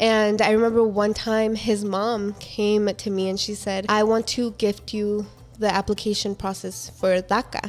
And I remember one time his mom came to me and she said, I want to gift you the application process for DACA.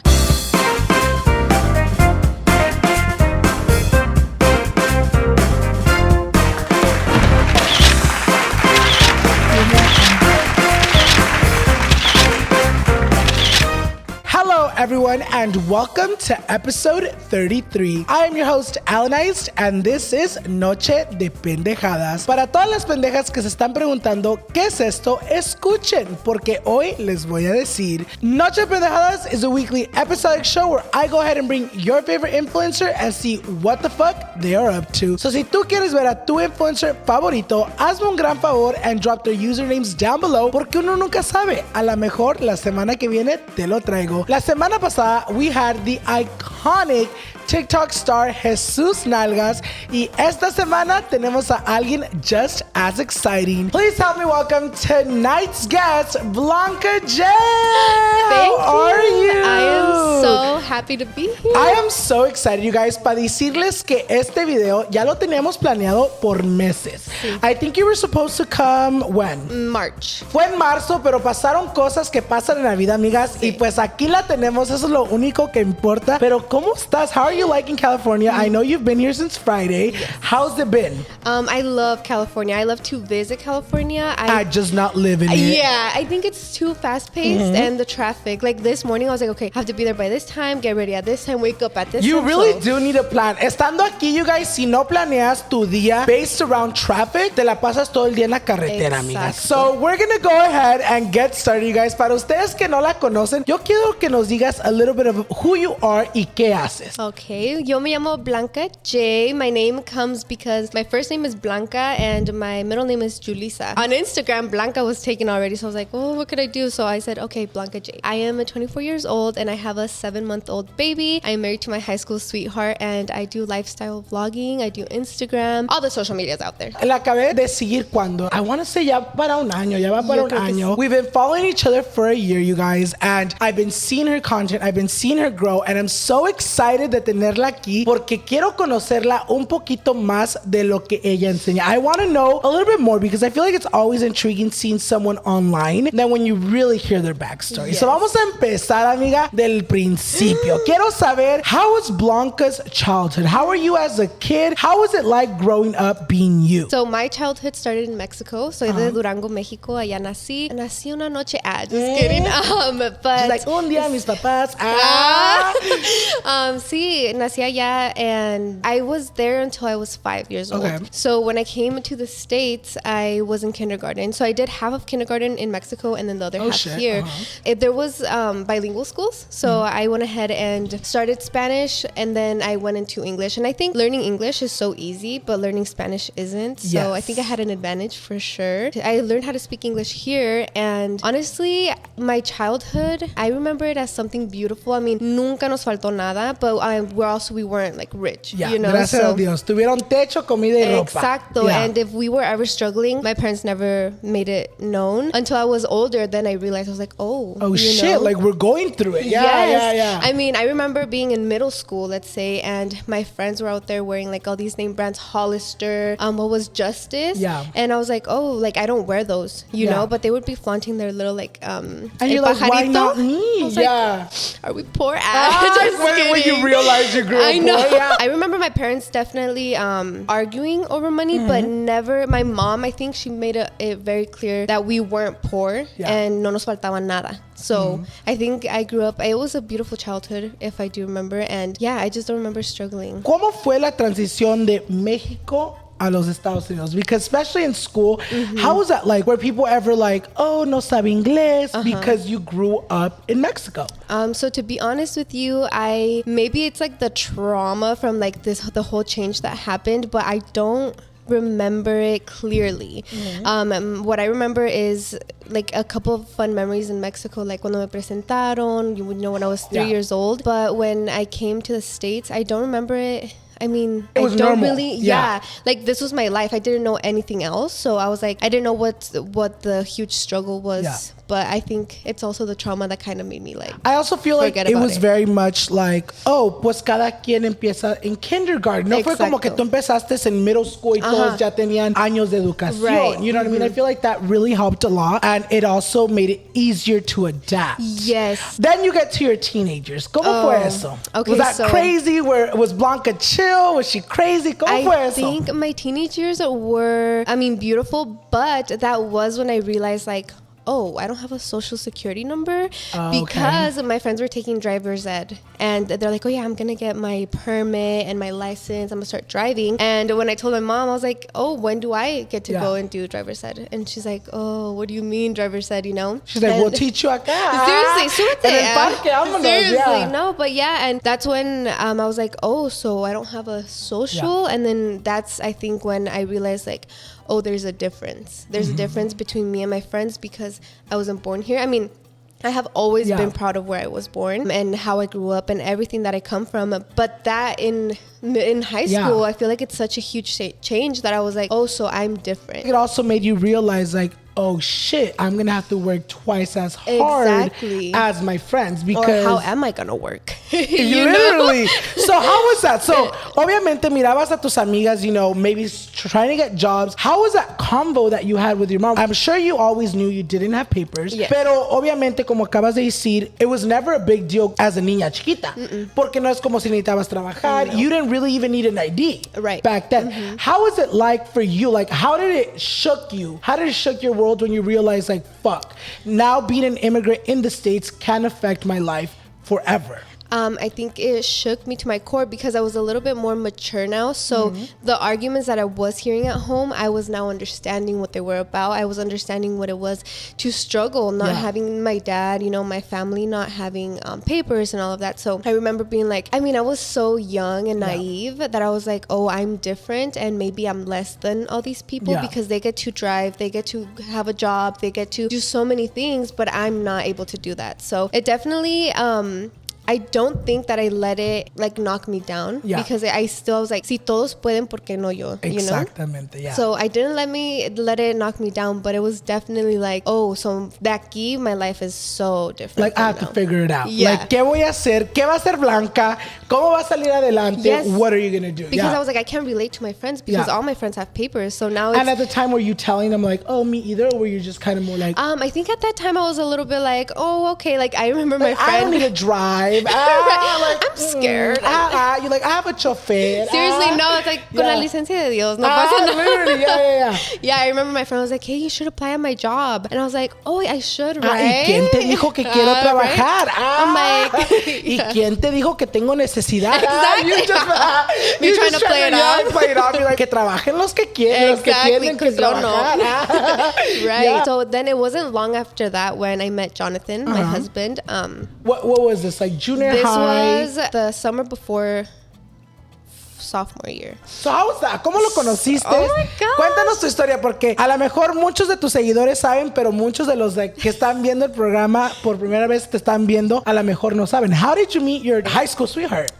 Hello everyone and welcome to episode 33. I am your host Alannized and this is Noche de Pendejadas. Para todas las pendejas que se están preguntando ¿qué es esto? Escuchen porque hoy les voy a decir. Noche de Pendejadas is a weekly episodic show where I go ahead and bring your favorite influencer and see what the fuck they are up to. So si tú quieres ver a tu influencer favorito, hazme un gran favor and drop their usernames down below porque uno nunca sabe. A lo mejor la semana que viene te lo traigo. La semana pasada, we had the iconic TikTok star Jesus Nalgas y esta semana tenemos a alguien just as exciting. Please help me welcome tonight's guest, Blanca J. How are you? I am so happy to be here. I am so excited, you guys, para decirles que este video ya lo teníamos planeado por meses. Sí. I think you were supposed to come when? March. Fue en marzo, pero pasaron cosas que pasan en la vida, amigas, sí. Y pues aquí la tenemos, eso es lo único que importa. Pero ¿cómo estás? How are you liking California? I know you've been here since Friday. Yes. How's it been? I love California. I love to visit California. I just not live in it. Yeah, I think it's too fast-paced and the traffic. Like this morning, I was like, okay, I have to be there by this time, get ready at this time, wake up at this time. You really do need a plan. Estando aquí, you guys, si no planeas tu día based around traffic, te la pasas todo el día en la carretera, amigas. So we're gonna go ahead and get started, you guys. Para ustedes que no la conocen, yo quiero que nos digas a little bit of who you are y qué haces. Okay, yo me llamo Blanca J. My name comes because my first name is Blanca and my middle name is Julissa. On Instagram, Blanca was taken already, so I was like, oh, what could I do? So I said, okay, Blanca J. I am 24 years old and I have a 7-month-old baby. I'm married to my high school sweetheart and I do lifestyle vlogging, I do Instagram, all the social medias out there. La acabé de seguir cuando, I want to say ya para un año, ya va para un año. We've been following each other for a year, you guys, and I've been seeing her content, I've been seeing her grow, and I'm so excited de tenerla aquí porque quiero conocerla un poquito más de lo que ella enseña. I want to know a little bit more because I feel like it's always intriguing seeing someone online than when you really hear their backstory. Yes. So vamos a empezar, amiga, del principio. Quiero saber, how was Blanca's childhood? How are you as a kid? How was it like growing up being you? So my childhood started in Mexico. Soy de Durango, Mexico. Allá nací. Nací una noche. Just kidding. But she's like, un día mis papás. Sí, nací allá and I was there until I was 5 years old. So when I came to the States, I was in kindergarten. So I did half of kindergarten in Mexico and then the other half here. There was bilingual schools. So I went ahead and started Spanish and then I went into English. And I think learning English is so easy, but learning Spanish isn't. So I think I had an advantage for sure. I learned how to speak English here. And honestly, my childhood, I remember it as something beautiful. I mean, nunca nos faltó nada, but we weren't like rich, you know? Gracias a Dios. Tuvieron techo, comida y ropa. Exacto. Yeah. And if we were ever struggling, my parents never made it known until I was older. Then I realized, I was like, oh shit, like we're going through it. Yeah. I mean, I remember being in middle school, let's say, and my friends were out there wearing like all these name brands, Hollister, what was Justice. Yeah. And I was like, oh, like I don't wear those, you know, but they would be flaunting their little like, and you're like, why not me? Like, are we poor ass? When you realize you grew up. I know. I remember my parents definitely arguing over money, but never. My mom, I think she made it very clear that we weren't poor and no nos faltaba nada. So I think I grew up, it was a beautiful childhood, if I do remember. And yeah, I just don't remember struggling. ¿Cómo fue la transición de México a los Estados Unidos? Because especially in school, how was that like? Were people ever like, oh, no sabe inglés because you grew up in Mexico? So to be honest with you, maybe it's like the trauma from like the whole change that happened, but I don't remember it clearly. What I remember is like a couple of fun memories in Mexico, like cuando me presentaron, you would know when I was 3 years old. But when I came to the States, I don't remember it I mean, it was I don't normal. really, like this was my life. I didn't know anything else. So I was like, I didn't know what the huge struggle was. Yeah. But I think it's also the trauma that kind of made me like, I also feel like it was very much like, oh, pues cada quien empieza en kindergarten. No fue como que tú empezaste en middle school y todos ya tenían años de educación. Right. You know what I mean? I feel like that really helped a lot. And it also made it easier to adapt. Yes. Then you get to your teenagers. ¿Cómo fue eso? Okay, was that crazy? Was Blanca chill? Was she crazy? ¿Cómo fue eso? I think my teenagers were, I mean, beautiful. But that was when I realized like, oh, I don't have a social security number because my friends were taking driver's ed and they're like, oh yeah, I'm gonna get my permit and my license, I'm gonna start driving. And when I told my mom, I was like, oh, when do I get to go and do driver's ed? And she's like, oh, what do you mean driver's ed, you know? She's like, we'll teach you acá. Seriously, súbete. En el parque, vámonos. Seriously, no, but yeah, and that's when I was like, oh, so I don't have a social. And then that's, I think, when I realized like, oh, there's a difference. There's a difference between me and my friends because I wasn't born here. I mean, I have always been proud of where I was born and how I grew up and everything that I come from. But that in high school, I feel like it's such a huge change that I was like, oh, so I'm different. It also made you realize like, oh shit, I'm gonna have to work twice as hard as my friends because... Or how am I gonna work? Literally. So how was that? So obviamente mirabas a tus amigas, you know, maybe trying to get jobs. How was that convo that you had with your mom? I'm sure you always knew you didn't have papers, pero obviamente como acabas de decir, it was never a big deal as a niña chiquita porque no es como si necesitabas trabajar. No. You didn't really even need an ID back then. How was it like for you? Like how did it shook you? How did it shook your world when you realize like, fuck, now being an immigrant in the States can affect my life forever? I think it shook me to my core because I was a little bit more mature now. So the arguments that I was hearing at home, I was now understanding what they were about. I was understanding what it was to struggle, not having my dad, you know, my family not having papers and all of that. So I remember being like, I mean, I was so young and naive that I was like, oh, I'm different and maybe I'm less than all these people because they get to drive, they get to have a job, they get to do so many things, but I'm not able to do that. So it definitely... I don't think that I let it like knock me down because I still was like, si todos pueden, ¿por qué no yo? Exactamente, you know? So I didn't let it knock me down, but it was definitely like, oh, so de aquí, my life is so different. Like I have to figure it out. Like, ¿qué voy a hacer? ¿Qué va a hacer Blanca? ¿Cómo va a salir adelante? Yes. What are you going to do? Because I was like, I can't relate to my friends because all my friends have papers. So now it's... And at the time, were you telling them like, oh, me either? Or were you just kind of more like... I think at that time I was a little bit like, oh, okay. Like I remember my friend... I don't need to drive. Like, I'm scared. You're like, I have a chofer. Seriously, no, it's like, con la licencia de Dios. No pasa nada. Literally, Yeah, I remember my friend was like, hey, you should apply at my job. And I was like, oh, I should, right? ¿Y quién te dijo que quiero trabajar? Right? I'm like... ¿Y quién te dijo que tengo necesidad? Exactly. You're trying to play it off. You're like, que trabajen los que quieren, los que tienen que trabajar. Right. So then it wasn't long after that when I met Jonathan, my husband. What was this, like junior high? This was the summer before sophomore year. So how was that? ¿Cómo lo conociste? Oh my God. Cuéntanos tu historia porque a lo mejor muchos de tus seguidores saben, pero muchos de los que están viendo el programa por primera vez te están viendo, a lo mejor no saben. How did you meet your high school sweetheart?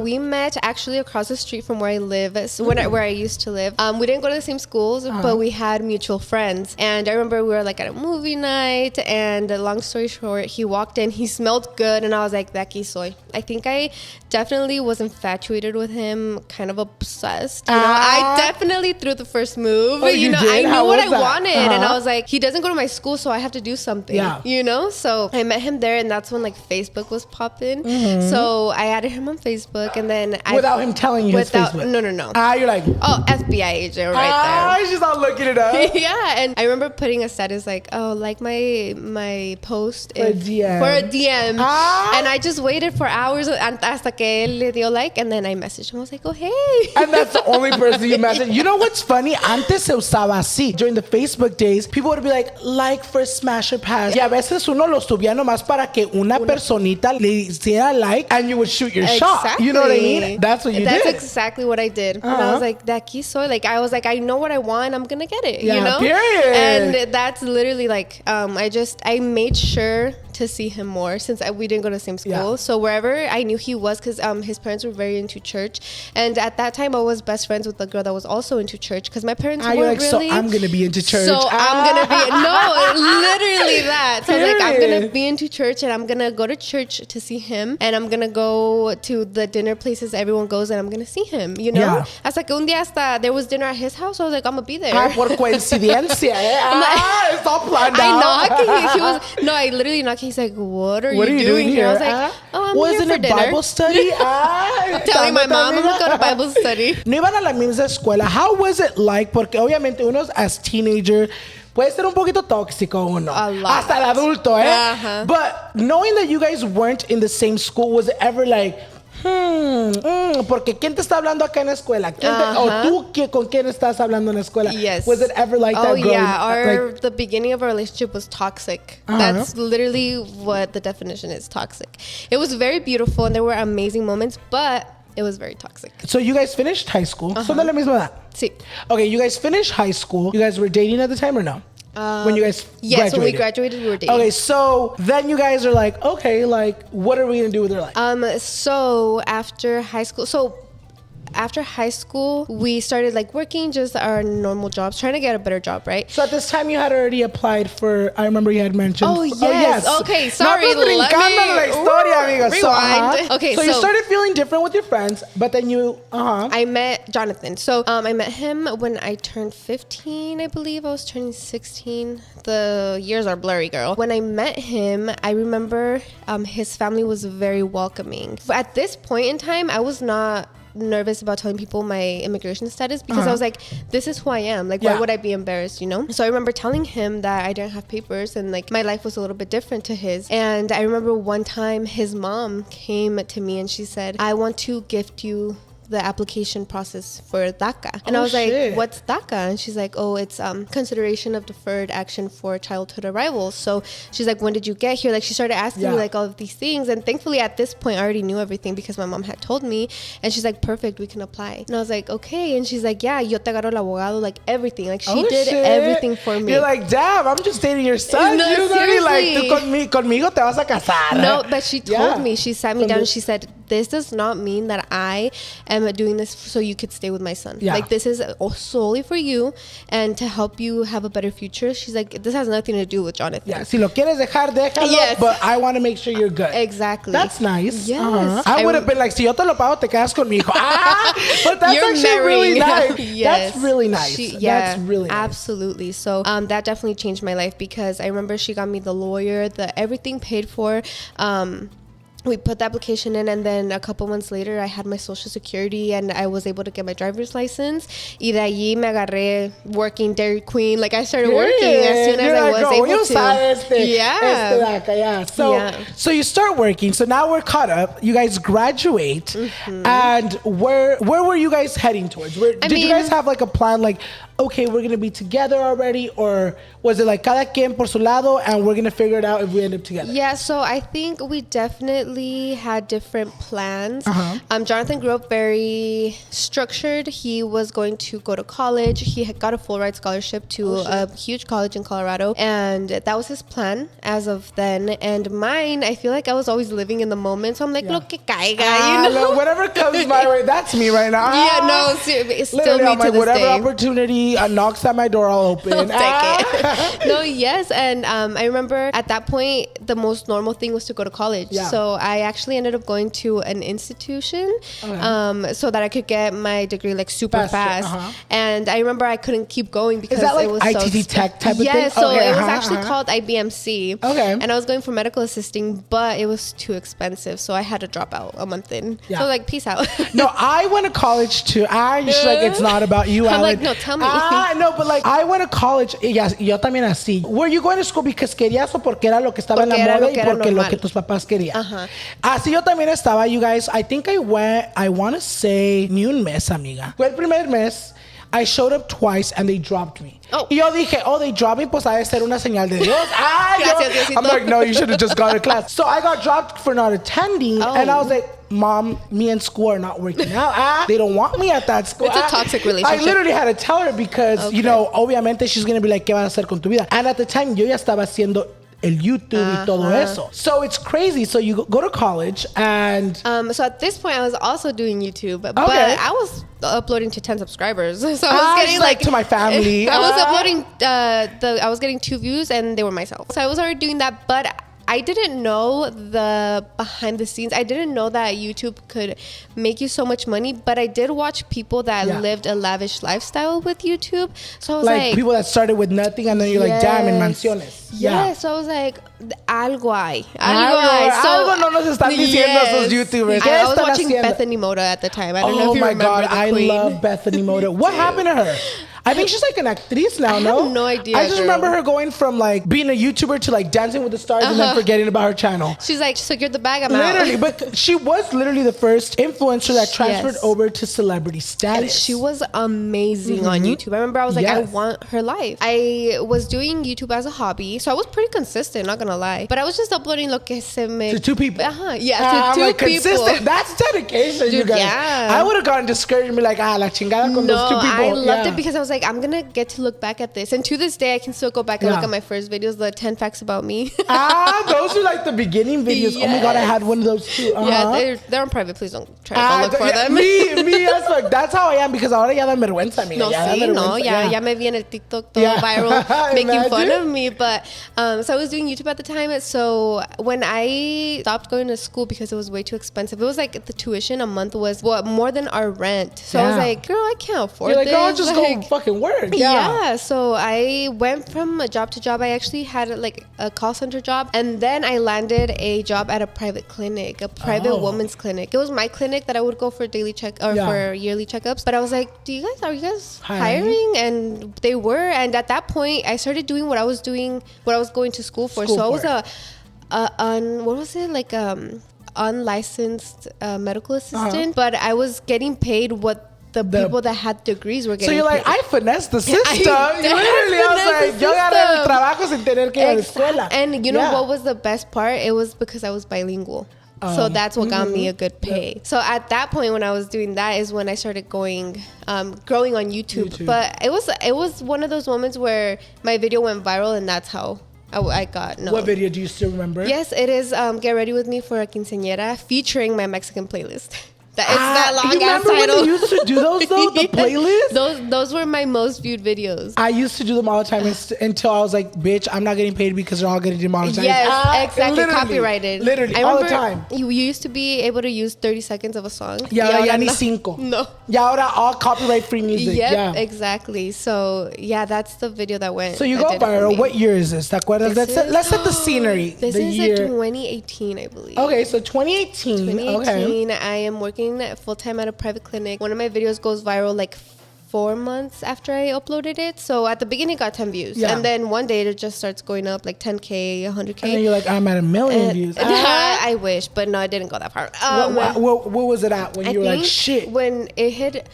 We met actually across the street from where I live, where I used to live. We didn't go to the same schools, but we had mutual friends. And I remember we were like at a movie night, and long story short, he walked in, he smelled good, and I was like, de aquí soy. I think I definitely was infatuated with him, kind of obsessed. You know, I definitely threw the first move. Oh, you know, did? I knew what I wanted, and I Uh-huh. was like, he doesn't go to my school, so I have to do something. Yeah. You know, so I met him there, and that's when like Facebook was popping. So I added him on Facebook, and then without him telling you his Facebook. No. You're like, oh, FBI agent right there. She's not looking it up. Yeah, and I remember putting a status like, oh, like my post For a DM. And I just waited for hours hasta que él le dio like, and then I messaged him. I was like, oh, hey. And that's the only person you message. You know what's funny? Antes se usaba así. During the Facebook days, people would be like for smash or pass. Y a veces uno lo subía nomás para que una personita le hiciera like and you would shoot your shot. You know what I mean? That's what you did. That's exactly what I did. And I was like, de aquí soy. Like, I was like, I know what I want. I'm going to get it. Yeah, you know? period. And that's literally like, I made sure to to see him more since we didn't go to the same school. So wherever I knew he was, because his parents were very into church. And at that time, I was best friends with a girl that was also into church because my parents weren't really. So I'm going to be into church. So I'm going to be, no, literally that. So I was like, I'm going to be into church and I'm going to go to church to see him. And I'm going to go to the dinner places everyone goes and I'm going to see him, you know? Yeah. Hasta que un día hasta there was dinner at his house. So I was like, I'm going to be there. Por coincidencia, it's all planned out. I knocked. I literally knocked. He's like, what are you doing here? I was like, I'm here for dinner. Bible study? Telling my mom I'm going to go to Bible study. No iban a la misma escuela. How was it like? Porque obviamente uno as teenager puede ser un poquito tóxico uno. A lot. Hasta el adulto, But knowing that you guys weren't in the same school, was it ever like, porque ¿quién te está hablando acá en la escuela? ¿O tú con quién estás hablando en la escuela? Yes. Was it ever like that? Oh, yeah. The beginning of our relationship was toxic. That's literally what the definition is, toxic. It was very beautiful and there were amazing moments, but it was very toxic. So you guys finished high school. ¿Son de la misma edad? Sí. Okay, you guys finished high school. You guys were dating at the time or no? When you guys graduated? When we graduated, we were dating. Okay, so then you guys are like, okay, like, what are we going to do with our life? So after high school, we started like working just our normal jobs, trying to get a better job, right? So at this time you had already applied for, I remember you had mentioned. Oh, yes. Okay, sorry. Rewind. Okay, so you started feeling different with your friends, but then you, I met Jonathan. So I met him when I turned 15, I believe. I was turning 16. The years are blurry, girl. When I met him, I remember his family was very welcoming. At this point in time, I was not nervous about telling people my immigration status because I was like, this is who I am. Like, why would I be embarrassed, you know? So I remember telling him that I didn't have papers and like my life was a little bit different to his. And I remember one time his mom came to me and she said, I want to gift you the application process for DACA. And I was like, what's DACA? And she's like, oh, it's consideration of deferred action for childhood arrivals. So she's like, when did you get here? Like, she started asking me like all of these things. And thankfully at this point I already knew everything because my mom had told me. And she's like, perfect, we can apply. And I was like, okay. And she's like, yeah, yo te agarro el abogado, like everything. Like she did everything for me. You're like, damn, I'm just dating your son. No, you're seriously. Like, conmigo te vas a casar. No, but she told me, she sat me down and she said, this does not mean that I am doing this so you could stay with my son. Like, this is solely for you and to help you have a better future. She's like, this has nothing to do with Jonathan. Yeah, si lo quieres dejar, déjalo, but I want to make sure you're good. Exactly. That's nice. Yes. I would have been like, si yo te lo pago, te quedas conmigo. But that's you're actually marrying. Really nice. Yes. That's really nice. That's really nice. Absolutely. So that definitely changed my life because I remember she got me the lawyer, everything paid for. We put the application in and then a couple months later I had my social security and I was able to get my driver's license. Y de allí me agarré working Dairy Queen. Like I started working as soon as I was able to. So you start working. So now we're caught up. You guys graduate. And where were you guys heading towards? Did you guys have like a plan like, okay, we're going to be together already? Or was it like cada quien por su lado and we're going to figure it out if we end up together? Yeah, so I think we definitely had different plans. Jonathan grew up very structured. He was going to go to college. He had got a full ride scholarship to a huge college in Colorado. And that was his plan as of then. And mine, I feel like I was always living in the moment. So I'm like, lo que caiga, you know? Whatever comes my way, that's me right now. It's still me to this whatever day. Opportunity knocks at my door, I'll open. I'll take it. No, yes. And I remember at that point, the most normal thing was to go to college. So I actually ended up going to an institution so that I could get my degree like super fast. And I remember I couldn't keep going because is that like it was ITT Tech type of thing? Yeah, so it was actually called IBMC. Okay. And I was going for medical assisting, but it was too expensive. So I had to drop out a month in. So like, peace out. No, I went to college too. She's like, it's not about you, I'm Alan. like, no, tell me. No, but like, I went to college. Yo también así. Were you going to school because querías o porque era lo que estaba en la moda y porque lo que tus papás querían? Así yo también estaba, you guys. I think I went, I want to say, ni un mes, amiga. Fue el primer mes. I showed up twice and they dropped me. Y yo dije, they dropped me, pues ha de ser una señal de Dios. I'm like, no, you should have just gone to class. So I got dropped for not attending. And I was like, Mom, me and school are not working out. They don't want me at that school. It's a toxic relationship. I literally had to tell her because, you know, obviamente she's going to be like, ¿qué vas a hacer con tu vida? And at the time, yo ya estaba haciendo el YouTube y todo eso. So it's crazy. So you go to college and... So at this point, I was also doing YouTube. But I was uploading to 10 subscribers. So I was getting like... to my family. I was uploading... I was getting 2 views and they were myself. So I was already doing that, but... I didn't know the behind the scenes. I didn't know that YouTube could make you so much money, but I did watch people that lived a lavish lifestyle with YouTube. So I was like people that started with nothing and then you're like, damn, en mansiones. Yeah, so I was like, algo hay. Algo no nos están diciendo esos YouTubers. I was watching Bethany Moda at the time. I don't know if you remember the queen. I love Bethany Moda. What happened to her? I think she's like an actriz now, I have no idea. I just remember her going from like being a YouTuber to like Dancing with the Stars and then forgetting about her channel. She's like, secured the bag, I'm literally, out. But she was literally the first influencer that transferred over to celebrity status. And she was amazing on YouTube. I remember I was like, I want her life. I was doing YouTube as a hobby, so I was pretty consistent, not gonna lie. But I was just uploading lo que se me... To 2 people. Yeah, to 2 like, people. Consistent. That's dedication, dude, you guys. Yeah. I would have gotten discouraged and be like, la chingada con those 2 people. I loved it because I was like, I'm gonna get to look back at this, and to this day I can still go back and look at my first videos, the 10 facts about me. Those are like the beginning videos. Oh my god, I had one of those too. Yeah, they're on private. Please don't try to look for them. Me as fuck. That's how I am, because ahora ya da vergüenza, amiga. Ya me vi en el TikTok todo viral making fun of me. But so I was doing YouTube at the time. So when I stopped going to school because it was way too expensive, it was like the tuition a month was more than our rent. So I was like, girl, I can't afford this. You're like, girl, just go fucking work. Yeah, so I went from job to job. I actually had like a call center job, and then I landed a job at a private clinic, a private women's clinic. It was my clinic that I would go for daily for yearly checkups. But I was like, are you guys hiring? And they were. And at that point, I started doing what I was going to school for. So I was unlicensed medical assistant, but I was getting paid what the people that had degrees were getting. So you're like, I finessed the system. I was like, yo gané el trabajo sin tener que ir a la escuela. And you know what was the best part? It was because I was bilingual. So that's what got me a good pay. So at that point, when I was doing that, is when I started growing on YouTube. But it was one of those moments where my video went viral, and that's how I got known. What video do you still remember? Yes, it is Get Ready With Me for a Quinceañera, featuring my Mexican playlist. It's that long ass title. When you used to do those though, the playlist? Those were my most viewed videos. I used to do them all the time until I was like, bitch, I'm not getting paid because they're all getting demonetized. Yes, exactly. Copyrighted. Literally, all the time. You used to be able to use 30 seconds of a song. Ya ni 5. No. Ya ahora all copyright free music. Yep, exactly. So yeah, that's the video that went. So you go viral. What year is this? ¿Te acuerdas? Let's set the scenery. This is year. 2018, I believe. Okay, so 2018. 2018, I am working full-time at a private clinic. One of my videos goes viral like 4 months after I uploaded it. So at the beginning, it got 10 views. And then one day, it just starts going up like 10K, 100K. And then you're like, I'm at 1 million views. I wish, but no, it didn't go that far. What was it at when you were like, shit? When it hit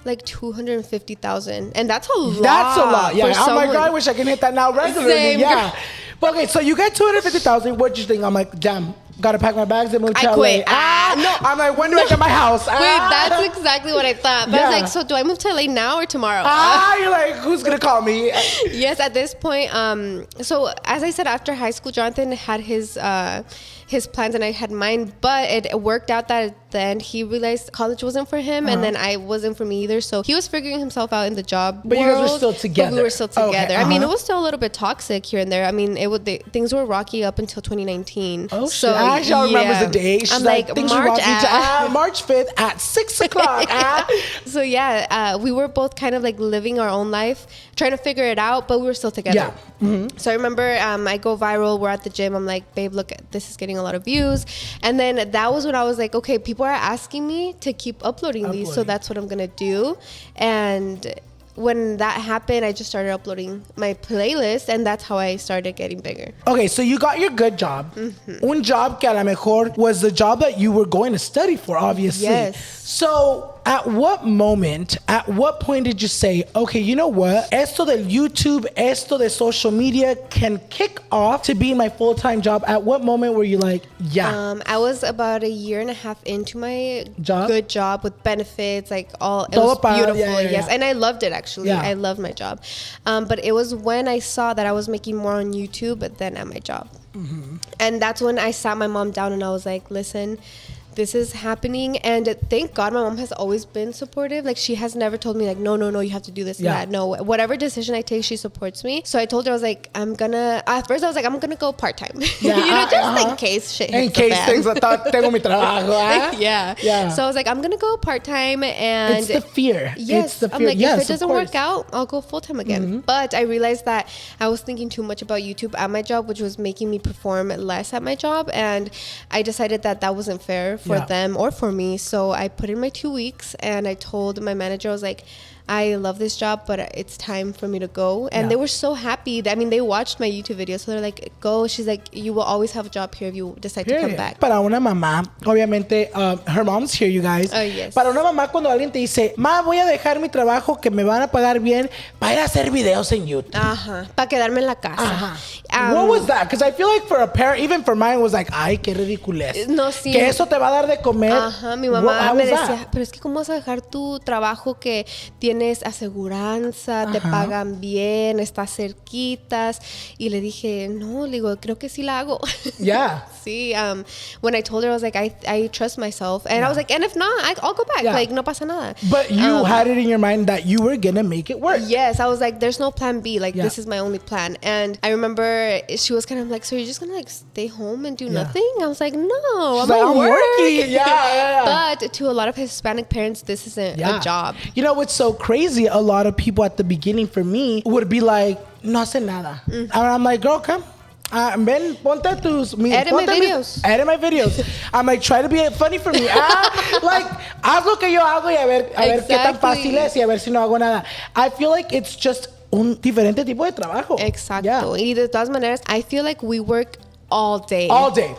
like 250,000. And that's a lot. That's a lot. Yeah. Oh my God, I wish I can hit that now regularly. Same. Yeah. But okay, so you get 250,000. What do you think? I'm like, damn. Gotta pack my bags and move to LA. Quit. No. I'm like, when do I get my house? Wait, that's exactly what I thought. But I was like, so do I move to LA now or tomorrow? You're like, who's gonna call me? Yes, at this point. So as I said, after high school, Jonathan had his plans and I had mine, but it worked out that at the end he realized college wasn't for him, and then I wasn't for me either. So he was figuring himself out in the job But world, you guys were still together. But we were still together. Okay, I mean, it was still a little bit toxic here and there. I mean, things were rocky up until 2019. Oh, so shit. I actually remember the day. She's I'm like things March, March 5th at 6 o'clock. So yeah, we were both kind of like living our own life, trying to figure it out, but we were still together. Yeah. So I remember I go viral. We're at the gym. I'm like, babe, look, this is getting a lot of views. And then that was when I was like, okay, people are asking me to keep uploading these, so that's what I'm gonna do. And when that happened, I just started uploading my playlist, and that's how I started getting bigger. Okay, so you got your good job. Un job que a lo mejor was the job that you were going to study for, obviously. Yes. So at what moment, at what point did you say, okay, you know what? Esto del YouTube, esto de social media can kick off to be my full-time job. At what moment were you like, yeah? I was about a year and a half into my job? Good job with benefits, like all, it was beautiful, yes. And I loved it, actually. Yeah. I loved my job. But it was when I saw that I was making more on YouTube than at my job. Mm-hmm. And that's when I sat my mom down and I was like, listen, this is happening. And thank God my mom has always been supportive. Like, she has never told me like, no, you have to do this and that. No, whatever decision I take, she supports me. So I told her, I was like, at first I was like, I'm gonna go part-time. Yeah, just in case shit hits in case things, I thought, tengo mi trabajo. Yeah. So I was like, I'm gonna go part-time, and it's the fear. Yes. It's the fear. I'm like, yes, if it doesn't work out, I'll go full-time again. Mm-hmm. But I realized that I was thinking too much about YouTube at my job, which was making me perform less at my job. And I decided that wasn't fair for them or for me. So I put in my 2 weeks and I told my manager, I was like, I love this job, but it's time for me to go. And they were so happy. They watched my YouTube videos. So they're like, go. She's like, you will always have a job here if you decide to come back. Para una mamá, obviamente, her mom's here, you guys. Oh, yes. Para una mamá, cuando alguien te dice, ma, voy a dejar mi trabajo que me van a pagar bien para ir a hacer videos en YouTube. Ajá. Para quedarme en la casa. What was that? Because I feel like for a parent, even for mine, was like, ay, qué ridiculez. No, sí. Que eso te va a dar de comer. Ajá. Mi mamá me decía, pero es que ¿cómo vas a dejar tu trabajo que tienes aseguranza, te pagan bien, estás cerquitas? Y le dije, no, le digo, creo que sí la hago. Yeah. Sí. When I told her, I was like, I trust myself. And I was like, and if not, I'll go back. Yeah. Like, no pasa nada. But you had it in your mind that you were going to make it work. Yes. I was like, there's no plan B. Like, this is my only plan. And I remember she was kind of like, so you're just going to like stay home and do nothing? I was like, no, I'm working. Yeah. But to a lot of Hispanic parents, this isn't a job. You know what's so crazy? A lot of people at the beginning for me would be like, no hace nada. And I'm like, girl, come. Ven, ponte tus... Edit my videos. Edit my videos. I'm like, try to be funny for me. Like, haz lo que yo hago y a ver qué tan fácil es y a ver si no hago nada. I feel like it's just un diferente tipo de trabajo. Exacto. Yeah. Y de todas maneras, I feel like we work all day. All day.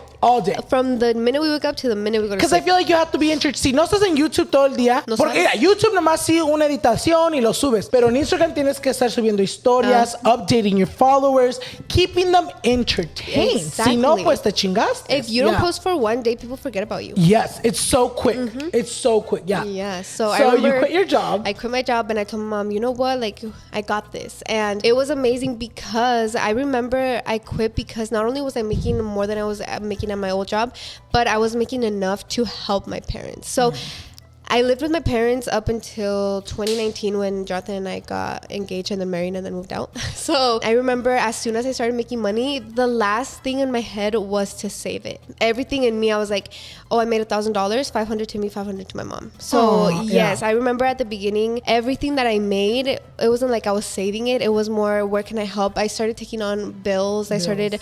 From the minute we wake up to the minute we go to sleep. Because I feel like you have to be interested. Si no estás en YouTube todo el día, porque mira, YouTube nomás sigue una editación y lo subes. Pero en Instagram tienes que estar subiendo historias, updating your followers, keeping them entertained. Exactly. Si no, pues te chingaste. If you don't post for one day, people forget about you. Yes, it's so quick. It's so quick. Yeah. Yeah. So I remember you quit your job. I quit my job and I told my mom, you know what? Like, I got this. And it was amazing because I remember I quit because not only was I making more than I was making at my old job, but I was making enough to help my parents. So I lived with my parents up until 2019 when Jonathan and I got engaged and then married and then moved out. So I remember as soon as I started making money, the last thing in my head was to save it. Everything in me, I was like, oh, I made $1,000, 500 to me, 500 to my mom. So yes, I remember at the beginning, everything that I made, it wasn't like I was saving it. It was more, where can I help? I started taking on bills. I started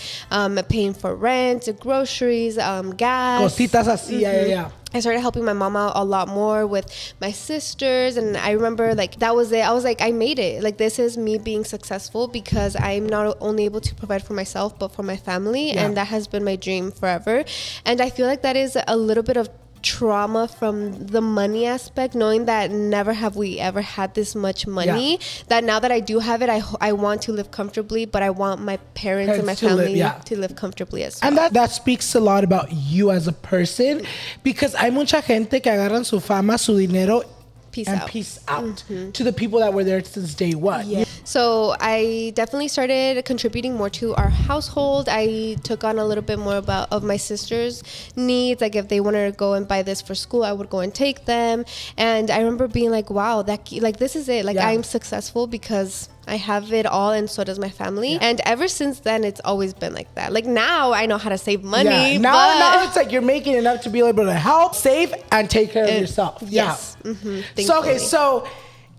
paying for rent, groceries, gas. Cositas así, yeah. I started helping my mom out a lot more with my sisters. And I remember like that was it. I was like, I made it. Like, this is me being successful because I'm not only able to provide for myself, but for my family. Yeah. And that has been my dream forever. And I feel like that is a little bit of trauma from the money aspect, knowing that never have we ever had this much money, that now that I do have it, I want to live comfortably, but I want my parents and my family to live comfortably as well. And that speaks a lot about you as a person, because hay mucha gente que agarran su fama, su dinero, peace out to the people that were there since day one. Yeah. So I definitely started contributing more to our household. I took on a little bit more of my sister's needs. Like, if they wanted to go and buy this for school, I would go and take them. And I remember being like, wow, this is it. Like, I'm successful because I have it all, and so does my family. Yeah. And ever since then, it's always been like that. Like, now I know how to save money. Yeah. Now it's like you're making enough to be able to help, save, and take care of yourself. Yes. Yeah. Mm-hmm. So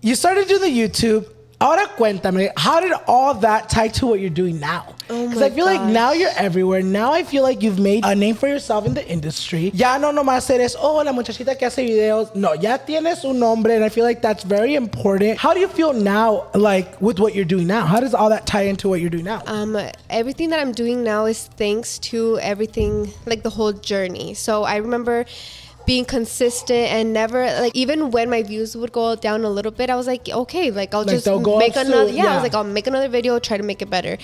you started doing the YouTube. Ahora cuéntame, how did all that tie to what you're doing now? Because I feel like now you're everywhere. Now I feel like you've made a name for yourself in the industry. Ya no nomás eres, la muchachita que hace videos. No, ya tienes un nombre, and I feel like that's very important. How do you feel now, like, with what you're doing now? How does all that tie into what you're doing now? Everything that I'm doing now is thanks to everything, like the whole journey. So I remember being consistent and never like, even when my views would go down a little bit, I was like, okay, like I'll just make another. I was like, I'll make another video, try to make it better.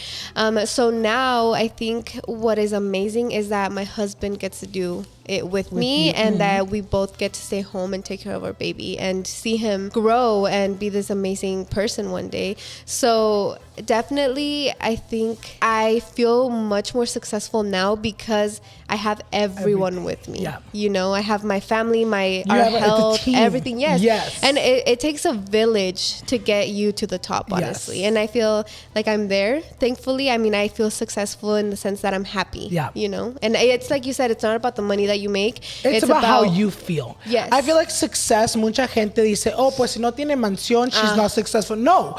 So now I think what is amazing is that my husband gets to do it with me, and that we both get to stay home and take care of our baby and see him grow and be this amazing person one day. So definitely I think I feel much more successful now because I have everyone with me. You know, I have my family, our health, everything. Yes. And it takes a village to get you to the top, honestly. And I feel like I'm there, thankfully. I mean, I feel successful in the sense that I'm happy, you know? And it's like you said, it's not about the money that you make. It's about how you feel. Yes. I feel like success, mucha gente dice, oh, pues si no tiene mansión, she's not successful. No.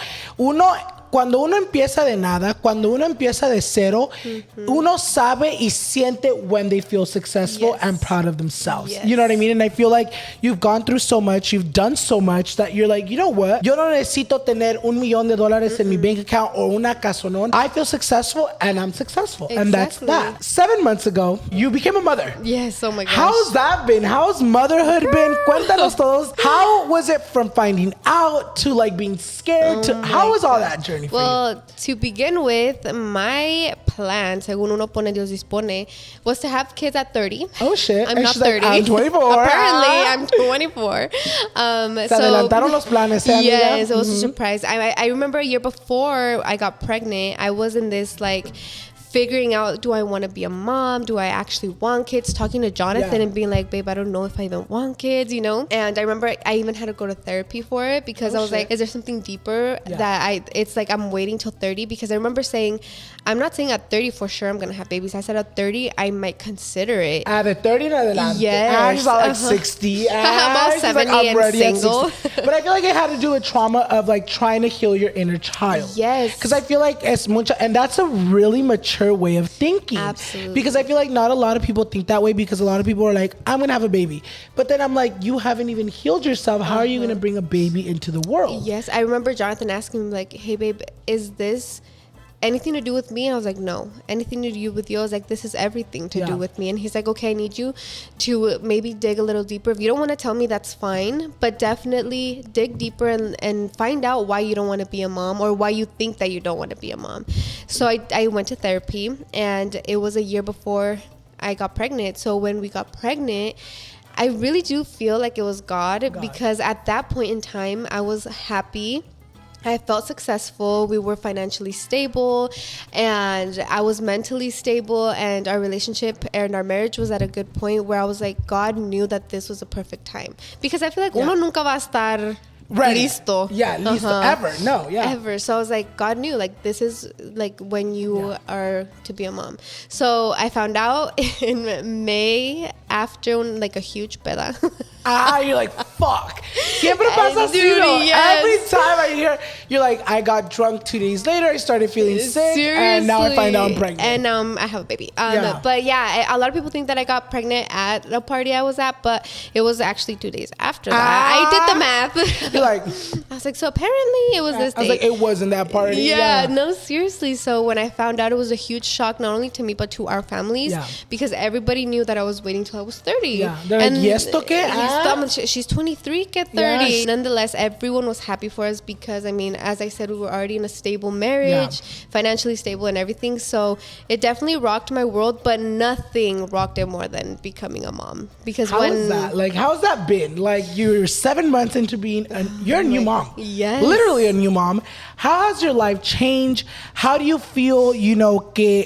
Cuando uno empieza de nada, cuando uno empieza de cero, uno sabe y siente when they feel successful and proud of themselves. You know what I mean? And I feel like you've gone through so much, you've done so much that you're like, you know what? Yo no necesito tener $1 million en mi bank account or una casonón. I feel successful and I'm successful. And that's that. 7 months ago, you became a mother. Yes, oh my gosh. How's that been? How's motherhood been? Cuéntanos todos. How was it from finding out to like being scared to how was all that journey? Well, to begin with, my plan, según uno pone, Dios dispone, was to have kids at 30. Oh, shit. I'm not 30. Like, I'm 24. Apparently, I'm 24. Se adelantaron los planes, yes, it was a surprise. I remember a year before I got pregnant, I was in this, like, figuring out, do I want to be a mom? Do I actually want kids? Talking to Jonathan and being like, babe, I don't know if I even want kids, you know? And I remember I even had to go to therapy for it because I was like, is there something deeper that it's like I'm waiting till 30? Because I remember saying, I'm not saying at 30 for sure I'm going to have babies. I said at 30, I might consider it. At 30 en adelante. Yes. She's about like 60. I'm about 70 like, and single. But I feel like it had to do with trauma of like trying to heal your inner child. Yes. Because I feel like it's mucho, and that's a really mature way of thinking. Absolutely. Because I feel like not a lot of people think that way because a lot of people are like, I'm going to have a baby. But then I'm like, you haven't even healed yourself. How are you going to bring a baby into the world? Yes. I remember Jonathan asking me like, hey, babe, is this anything to do with me? And I was like, no. Anything to do with you? I was like, this is everything to do with me. And he's like, okay, I need you to maybe dig a little deeper. If you don't want to tell me, that's fine. But definitely dig deeper and find out why you don't want to be a mom or why you think that you don't want to be a mom. So I went to therapy, and it was a year before I got pregnant. So when we got pregnant, I really do feel like it was God. Because at that point in time, I was happy. I felt successful. We were financially stable, and I was mentally stable, and our relationship and our marriage was at a good point where I was like, God knew that this was a perfect time. Because I feel like uno nunca va a estar listo. Yeah, listo. Ever. No, Ever. So I was like, God knew, like, this is like when you are to be a mom. So I found out in May after like a huge peda. You're like, fuck. Siempre pasa así, Every time I hear, you're like, I got drunk 2 days later, I started feeling sick, and now I find out I'm pregnant. And I have a baby. But yeah, a lot of people think that I got pregnant at the party I was at, but it was actually 2 days after that. I did the math. You're like, I was like, so apparently it was this day. I was like, it wasn't that party. Yeah, no, seriously. So when I found out, it was a huge shock, not only to me, but to our families, because everybody knew that I was waiting till I was 30. Yeah, they're like, ¿y esto qué? She's 23, get 30. Yes. Nonetheless, everyone was happy for us because, I mean, as I said, we were already in a stable marriage, financially stable and everything. So it definitely rocked my world, but nothing rocked it more than becoming a mom. Because how's that been? Like, you're 7 months into being, you're a new mom. Yes. Literally a new mom. How has your life changed? How do you feel, que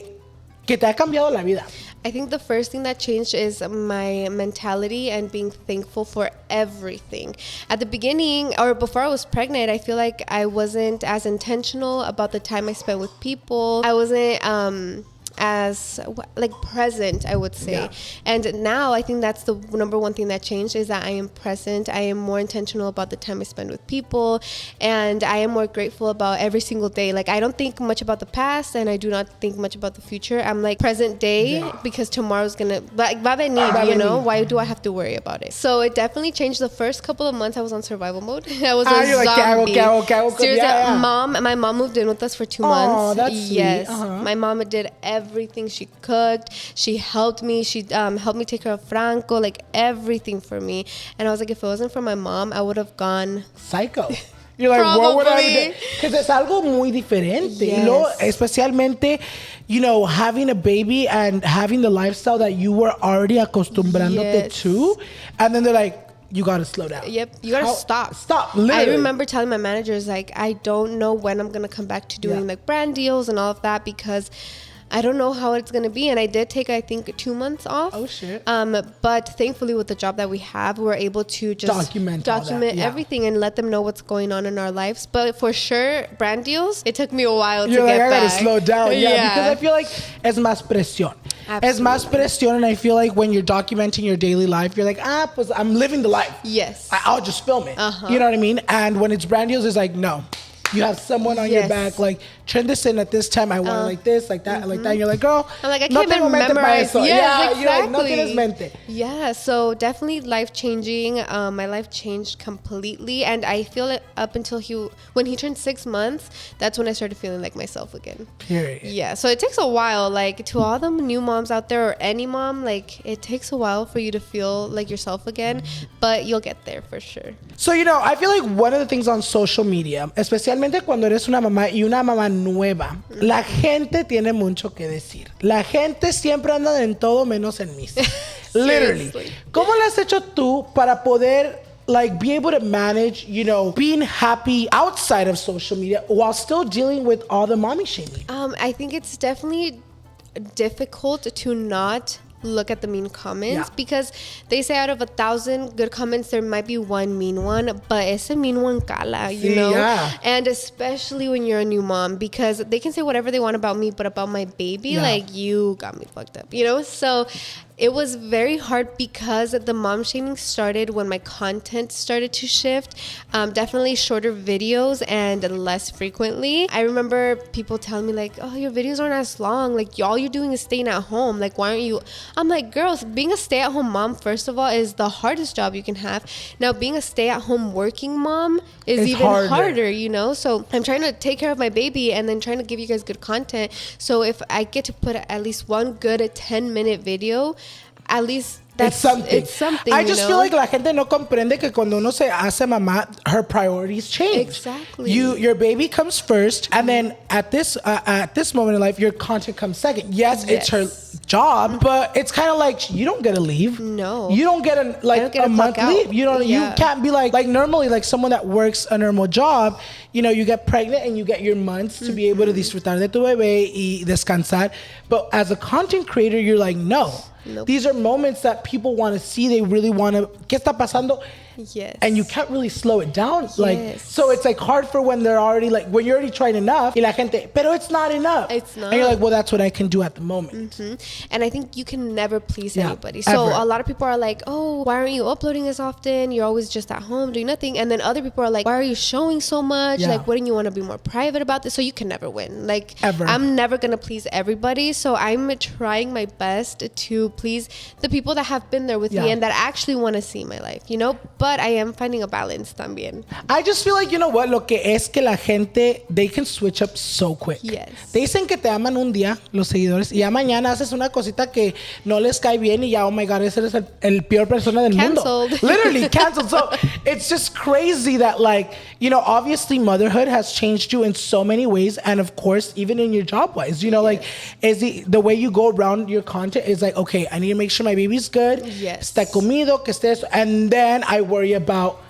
te ha cambiado la vida? I think the first thing that changed is my mentality and being thankful for everything. At the beginning, or before I was pregnant, I feel like I wasn't as intentional about the time I spent with people. I wasn't as like present, I would say. And now I think that's the number one thing that changed, is that I am present. I am more intentional about the time I spend with people, and I am more grateful about every single day. Like, I don't think much about the past, and I do not think much about the future. I'm like present day, because tomorrow's gonna like va venir, you know. Why do I have to worry about it? So it definitely changed. The first couple of months I was on survival mode. I was a zombie. Seriously, my mom moved in with us for 2 months. Oh, that's sweet. Yes, my mom did everything everything. She cooked. She helped me. She helped me take care of Franco, like everything for me. And I was like, if it wasn't for my mom, I would have gone psycho. You're like, probably. what would I do? Because es algo muy diferente. Yes. Y luego, especialmente, you know, having a baby and having the lifestyle that you were already acostumbrándote to. And then they're like, you gotta slow down. Yep, you gotta stop. Stop, literally. I remember telling my managers, like, I don't know when I'm gonna come back to doing like brand deals and all of that because I don't know how it's gonna be. And I did take, I think, 2 months off. Oh shit. But thankfully with the job that we have, we're able to just document everything and let them know what's going on in our lives. But for sure, brand deals, it took me a while to get back. I gotta slow down. Yeah, because I feel like es más presión. Absolutely. Es más presión, and I feel like when you're documenting your daily life, you're like, pues I'm living the life. Yes. I'll just film it. You know what I mean? And when it's brand deals, it's like, no. You have someone on your back, like, turn this in at this time. I want it like this, like that, like that. And you're like, girl, I'm like, I can't even memorize. Yeah, exactly. You're like, no tienes mente. Yeah, so definitely life-changing. My life changed completely. And I feel it up until when he turned 6 months, that's when I started feeling like myself again. Period. Yeah, so it takes a while. Like, to all the new moms out there or any mom, like, it takes a while for you to feel like yourself again. But you'll get there for sure. So, you know, I feel like one of the things on social media, especially cuando eres una mamá y una mamá nueva, la gente tiene mucho que decir. La gente siempre anda en todo menos en misa. Literally. ¿Cómo lo has hecho tú para poder like be able to manage, you know, being happy outside of social media while still dealing with all the mommy shaming? I think it's definitely difficult to not look at the mean comments because they say out of 1,000 good comments there might be one mean one, but ese mean one cala, you know. And especially when you're a new mom, because they can say whatever they want about me, but about my baby, like, you got me fucked up, you know. So it was very hard because the mom shaming started when my content started to shift. Definitely shorter videos and less frequently. I remember people telling me like, oh, your videos aren't as long. Like, all you're doing is staying at home. Like, why aren't you? I'm like, girls, being a stay-at-home mom, first of all, is the hardest job you can have. Now, being a stay-at-home working mom is even harder, you know? So I'm trying to take care of my baby and then trying to give you guys good content. So if I get to put at least one good 10-minute video, at least it's something. I just feel like la gente no comprende que cuando uno se hace mamá, her priorities change. Exactly. Your baby comes first, and then at this moment in life, your content comes second. Yes, it's her job, but it's kind of like you don't get to leave. No, you don't get a month leave. You know, you can't be like normally like someone that works a normal job. You know, you get pregnant and you get your months to be able to disfrutar de tu bebé y descansar. But as a content creator, you're like, no. Nope. These are moments that people want to see. They really want to. ¿Qué está pasando? Yes. And you can't really slow it down. Like, so it's like hard for when they're already like, when you're already trying enough, y la gente, pero it's not enough. It's not. And you're like, well, that's what I can do at the moment. And I think you can never please anybody. So a lot of people are like, oh, why aren't you uploading as often? You're always just at home doing nothing. And then other people are like, why are you showing so much? Like, wouldn't you want to be more private about this? So you can never win. Like, ever. I'm never going to please everybody. So I'm trying my best to please the people that have been there with me and that actually want to see my life, you know? But I am finding a balance también. I just feel like, you know what, lo que es que la gente, they can switch up so quick. Yes. Te dicen que te aman un día, los seguidores, y ya mañana haces una cosita que no les cae bien y ya, oh my God, ese eres el peor persona del mundo. Literally canceled. So it's just crazy that, like, you know, obviously motherhood has changed you in so many ways, and of course, even in your job wise, you know, like, is the way you go around your content is like, okay, I need to make sure my baby's good. Yes. Está comido, que estés, and then I worry about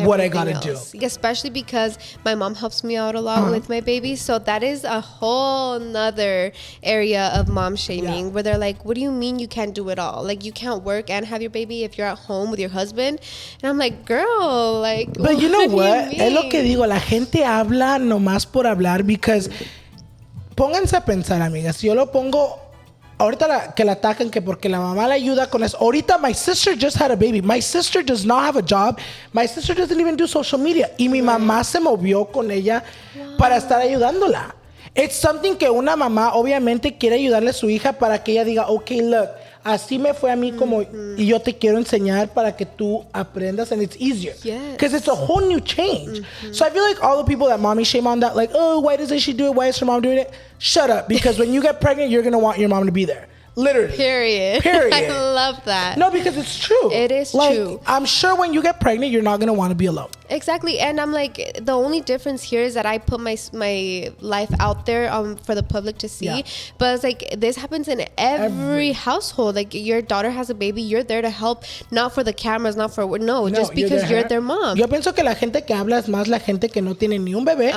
what I gotta do. Especially because my mom helps me out a lot with my baby. So that is a whole nother area of mom shaming where they're like, what do you mean you can't do it all? Like, you can't work and have your baby if you're at home with your husband? And I'm like, girl, like, but you know what? Es lo que digo, la gente habla nomás por hablar, because pónganse a pensar, amigas, si yo lo pongo ahorita que la atacan que porque la mamá la ayuda con eso. Ahorita my sister just had a baby. My sister does not have a job. My sister doesn't even do social media. Y mi mamá se movió con ella para estar ayudándola. It's something que una mamá obviamente quiere ayudarle a su hija para que ella diga, okay, look, así me fue a mí como, y yo te quiero enseñar para que tú aprendas, and it's easier. Because it's a whole new change. So I feel like all the people that mommy shame on that, like, oh, why doesn't she do it? Why is her mom doing it? Shut up. Because when you get pregnant, you're going to want your mom to be there. Literally. Period. I love that. No, because it's true. It is like, true. I'm sure when you get pregnant, you're not going to want to be alone. Exactly. And I'm like, the only difference here is that I put my life out there for the public to see. Yeah. But it's like, this happens in every household. Like, your daughter has a baby, you're there to help, not for the cameras, not for, no just because you're their mom. Yo pienso que la gente que habla es más la gente que no tiene ni un bebé,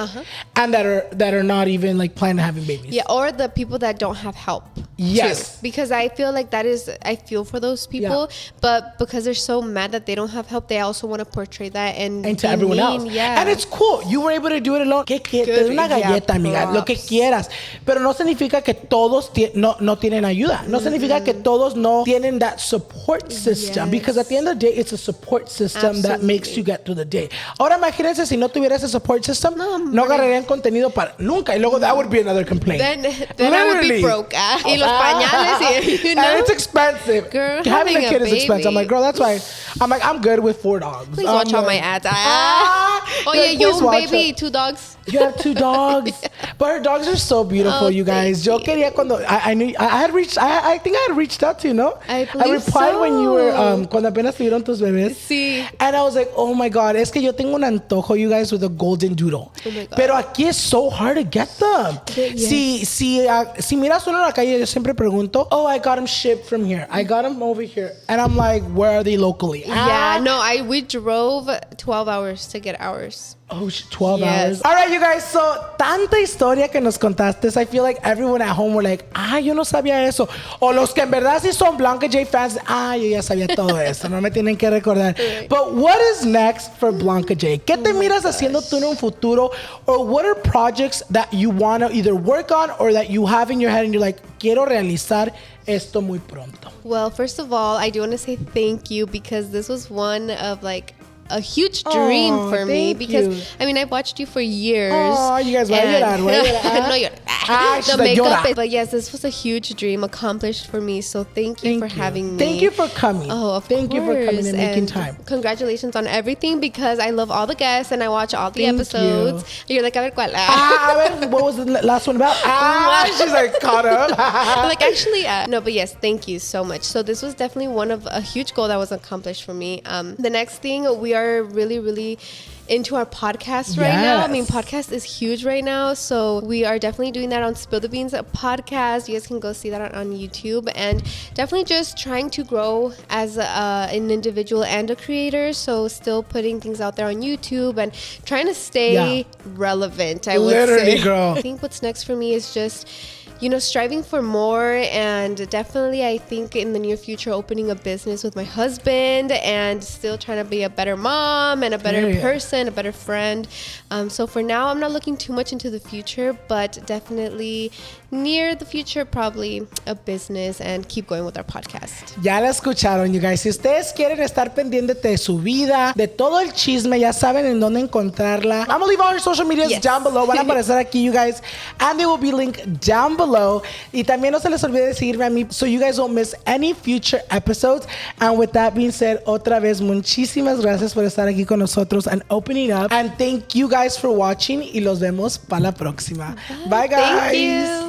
and that are not even like planning on having babies. Yeah, or the people that don't have help. Yes. Too. Because I feel like I feel for those people, but because they're so mad that they don't have help, they also want to portray that and to everyone else. Yeah. And it's cool. You were able to do it alone. Te doy una galleta, amiga, lo que quieras. Pero no significa que todos no tienen ayuda. No significa que todos no tienen that support system. Because at the end of the day, it's a support system that makes you get through the day. Ahora imagínense si no tuviera ese support system, no agarrarían contenido para nunca. Y lugo, that would be another complaint. Then I would be broke. Y los pañales, you know? And it's expensive. Girl, having a kid is expensive. I'm like, girl, that's why. I'm good with 4 dogs. Please watch all my ads. Oh yeah, yo, baby, 2 dogs. You have 2 dogs, but her dogs are so beautiful, you guys. Yo quería cuando I knew I think I had reached out to you, no? I replied when you were cuando apenas tuvieron tus bebés. Sí. And I was like, oh my god, es que yo tengo un antojo, you guys, with a golden doodle. Oh my god. Pero aquí es so hard to get them. Yes. Si miras uno en la calle, yo siempre pregunto, oh, I got them shipped from here. I got them over here, and I'm like, where are they locally? Yeah, no, we drove 12 hours to get ours. Oh, 12 hours. All right, you guys. So, tanta historia que nos contaste. I feel like everyone at home were like, yo no sabía eso. O los que en verdad sí son Blanca J fans, yo ya sabía todo eso. No me tienen que recordar. But what is next for Blanca J? ¿Qué te miras haciendo tú en un futuro? Or what are projects that you want to either work on or that you have in your head and you're like, quiero realizar esto muy pronto? Well, first of all, I do want to say thank you because this was one of like a huge dream for me because I mean I've watched you for years. Oh, you guys, the makeup, but yes, this was a huge dream accomplished for me. So thank you for having me. Thank you for coming. Oh, of thank course. you for coming and making time. Congratulations on everything because I love all the guests and I watch all the episodes. You're like, a ver cuál. What was the last one about? She's like caught up. Like actually, no, but yes, thank you so much. So this was definitely one of a huge goal that was accomplished for me. The next thing, we are really into our podcast right now. I mean, podcast is huge right now. So we are definitely doing that on Spill the Beans podcast. You guys can go see that on YouTube. And definitely just trying to grow as an individual and a creator. So still putting things out there on YouTube and trying to stay relevant, I would say. Girl. I think what's next for me is just, you know, striving for more, and definitely I think in the near future opening a business with my husband and still trying to be a better mom and a better person, a better friend. So for now, I'm not looking too much into the future, but definitely near the future, probably a business and keep going with our podcast. Ya la escucharon, you guys. Si ustedes quieren estar pendientes de su vida, de todo el chisme, ya saben en dónde encontrarla. I'm gonna leave all your social medias down below. Van a aparecer aquí, you guys. And they will be linked down below. Y también no se les olvide de seguirme a mí so you guys don't miss any future episodes. And with that being said, otra vez, muchísimas gracias por estar aquí con nosotros and opening up. And thank you guys for watching. Y los vemos para la próxima. Bye, guys. Thank you.